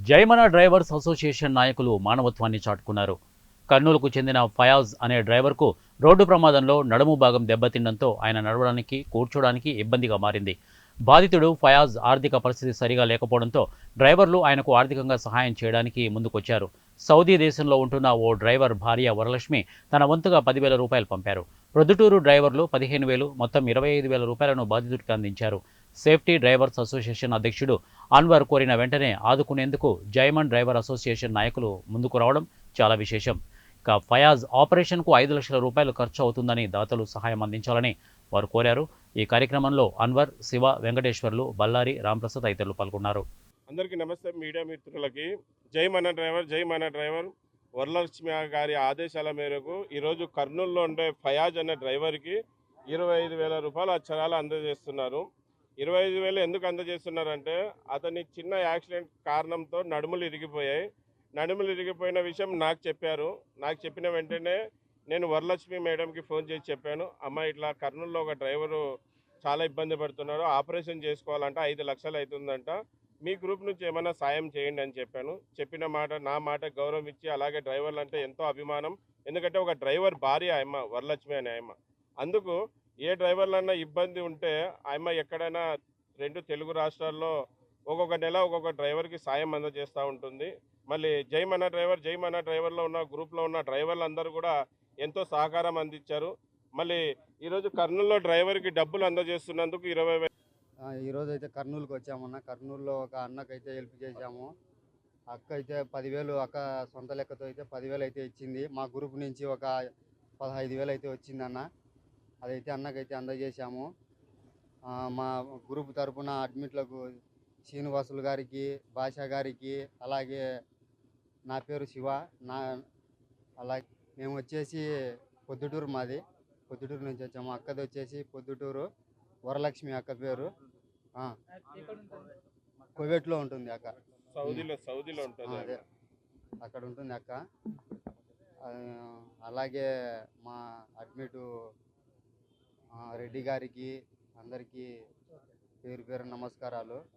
జైమన drivers association నాయకులు మానవత్వాన్ని చాటుకున్నారు. కర్నూలుకు చెందిన ఫయాజ్ అనే డ్రైవర్కు రోడ్డు ప్రమాదంలో నడుము భాగం దెబ్బతినడంతో ఆయన నడవడానికి, కూర్చోడానికి ఇబ్బందిగా మారింది. బాధితుడు ఫయాజ్ ఆర్థిక పరిస్థితి సరిగా లేకపోవడంతో డ్రైవర్లు ఆయనకు ఆర్థికంగా సహాయం చేయడానికి ముందుకొచ్చారు. సౌదీ దేశంలో ఉంటున్న ఓ డ్రైవర్ భార్య వరలక్ష్మి తన వంతుగా 10,000 రూపాయలు పంపారు. ప్రొద్దుటూరు డ్రైవర్లు 15,000, మొత్తం 25,000 రూపాయలను బాధితుడికి అందించారు. సేఫ్టీ డ్రైవర్స్ అసోసియేషన్ అధ్యక్షుడు అన్వర్ కోరిన వెంటనే ఆదుకునేందుకు జైమన్ డ్రైవర్ అసోసియేషన్ నాయకులు ముందుకు రావడం చాలా విశేషం. ఇక ఫయాజ్ ఆపరేషన్కు 5 లక్షల రూపాయలు ఖర్చు అవుతుందని దాతలు సహాయం అందించాలని వారు కోరారు. ఈ కార్యక్రమంలో అన్వర్, శివ, వెంకటేశ్వర్లు, బల్లారి, రాంప్రసాద్ తదితరులు పాల్గొన్నారు. అందరికీ నమస్తే. మీడియా మిత్రులకి జై మన డ్రైవర్ వరలక్ష్మి గారి ఆదేశాల మేరకు ఈరోజు కర్నూలులో ఉండే ఫయాజ్ అనే డ్రైవర్కి 25,000 రూపాయలు అక్షరాలు అందజేస్తున్నారు. 25,000 ఎందుకు అందజేస్తున్నారంటే అతని చిన్న యాక్సిడెంట్ కారణంతో నడుములు ఇరిగిపోయాయి. నడుములు ఇరిగిపోయిన విషయం నాకు చెప్పారు. నాకు చెప్పిన వెంటనే నేను వరలక్ష్మి మేడంకి ఫోన్ చేసి చెప్పాను, అమ్మ ఇట్లా కర్నూలులో ఒక డ్రైవరు చాలా ఇబ్బంది పడుతున్నారు, ఆపరేషన్ చేసుకోవాలంటే 5 లక్షలు అవుతుందంట, మీ గ్రూప్ నుంచి ఏమైనా సాయం చేయండి అని చెప్పాను. చెప్పిన మాట నా మాట గౌరవం ఇచ్చి, అలాగే డ్రైవర్లు అంటే ఎంతో అభిమానం. ఎందుకంటే ఒక డ్రైవర్ భార్య ఆయమ్మ వరలక్ష్మి అనే ఆయమ్మ. అందుకు ఏ డ్రైవర్లన్నా ఇబ్బంది ఉంటే ఆయమ్మ ఎక్కడైనా 2 తెలుగు రాష్ట్రాల్లో ఒక్కొక్క నెల ఒక్కొక్క డ్రైవర్కి సాయం అందజేస్తూ ఉంటుంది. మళ్ళీ జై మన డ్రైవర్లో ఉన్న గ్రూప్లో ఉన్న డ్రైవర్లు అందరూ కూడా ఎంతో సహకారం అందించారు. మళ్ళీ ఈరోజు కర్నూలులో డ్రైవర్కి డబ్బులు అందజేస్తున్నందుకు 20,000. ఈరోజు అయితే కర్నూలుకి వచ్చామన్న. కర్నూలులో ఒక అన్నకైతే హెల్ప్ చేశాము. అక్క అయితే 10,000, అక్క సొంత లెక్కతో అయితే 10,000 అయితే ఇచ్చింది. మా గ్రూప్ నుంచి ఒక 15,000 అయితే వచ్చిందన్న. అదైతే అన్నకైతే అందజేశాము. మా గ్రూప్ తరఫున అడ్మిట్లకు శ్రీనివాసులు గారికి, భాషా గారికి, అలాగే నా పేరు శివ, అలాగే మేము వచ్చేసి పొద్దుటూరు, మాది పొద్దుటూరు నుంచి వచ్చాము. అక్కది వచ్చేసి పొద్దుటూరు, వరలక్ష్మి అక్క పేరు. కువైట్లో ఉంటుంది అక్క. సౌదీలో ఉంటుంది. అదే అక్కడ ఉంటుంది అక్క. అలాగే మా అడ్మిట్ రెడ్డి గారికి అందరికీ పేరు పేరు నమస్కారాలు.